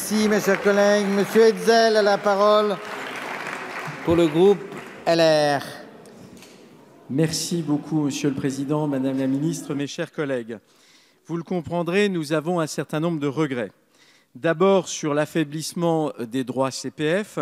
Merci, mes chers collègues. Monsieur Hetzel a la parole pour le groupe LR. Merci beaucoup, Monsieur le Président, Madame la Ministre, mes chers collègues. Vous le comprendrez, nous avons un certain nombre de regrets. D'abord, sur l'affaiblissement des droits CPF.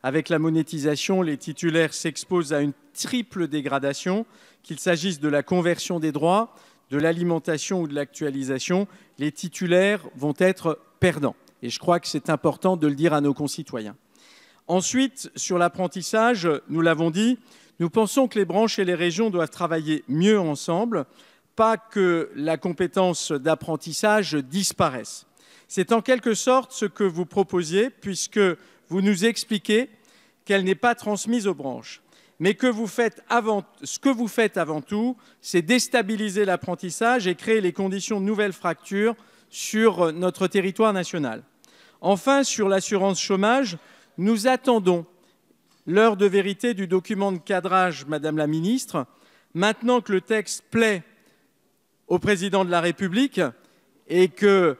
Avec la monétisation, les titulaires s'exposent à une triple dégradation, qu'il s'agisse de la conversion des droits, de l'alimentation ou de l'actualisation. Les titulaires vont être perdants. Et je crois que c'est important de le dire à nos concitoyens. Ensuite, sur l'apprentissage, nous l'avons dit, nous pensons que les branches et les régions doivent travailler mieux ensemble, pas que la compétence d'apprentissage disparaisse. C'est en quelque sorte ce que vous proposiez, puisque vous nous expliquez qu'elle n'est pas transmise aux branches. Mais ce que vous faites avant tout, c'est déstabiliser l'apprentissage et créer les conditions de nouvelles fractures sur notre territoire national. Enfin, sur l'assurance chômage, nous attendons l'heure de vérité du document de cadrage, Madame la Ministre. Maintenant que le texte plaît au Président de la République et que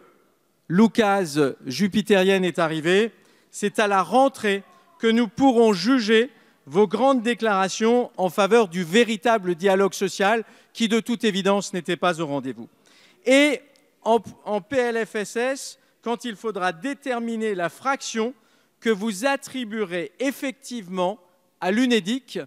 l'oukase jupitérienne est arrivée, c'est à la rentrée que nous pourrons juger vos grandes déclarations en faveur du véritable dialogue social qui, de toute évidence, n'était pas au rendez-vous. Et en PLFSS, quand il faudra déterminer la fraction que vous attribuerez effectivement à l'UNEDIC,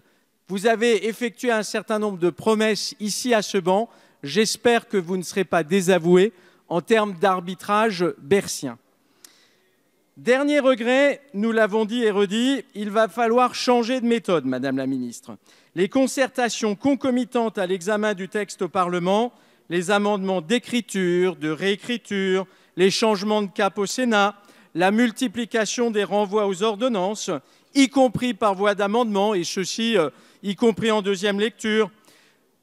vous avez effectué un certain nombre de promesses ici à ce banc. J'espère que vous ne serez pas désavoués en termes d'arbitrage bercien. Dernier regret, nous l'avons dit et redit, il va falloir changer de méthode, Madame la Ministre. Les concertations concomitantes à l'examen du texte au Parlement, les amendements d'écriture, de réécriture, les changements de cap au Sénat, la multiplication des renvois aux ordonnances, y compris par voie d'amendement, et ceci y compris en deuxième lecture.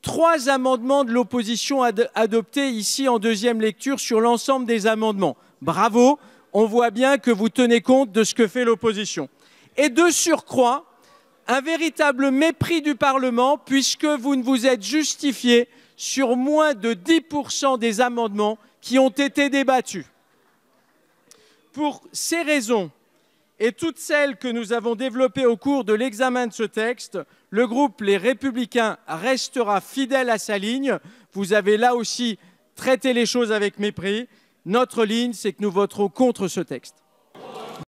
3 amendements de l'opposition adoptés ici en deuxième lecture sur l'ensemble des amendements. Bravo, on voit bien que vous tenez compte de ce que fait l'opposition. Et de surcroît, un véritable mépris du Parlement, puisque vous ne vous êtes justifié sur moins de 10% des amendements qui ont été débattus. Pour ces raisons et toutes celles que nous avons développées au cours de l'examen de ce texte, le groupe Les Républicains restera fidèle à sa ligne. Vous avez là aussi traité les choses avec mépris. Notre ligne, c'est que nous voterons contre ce texte.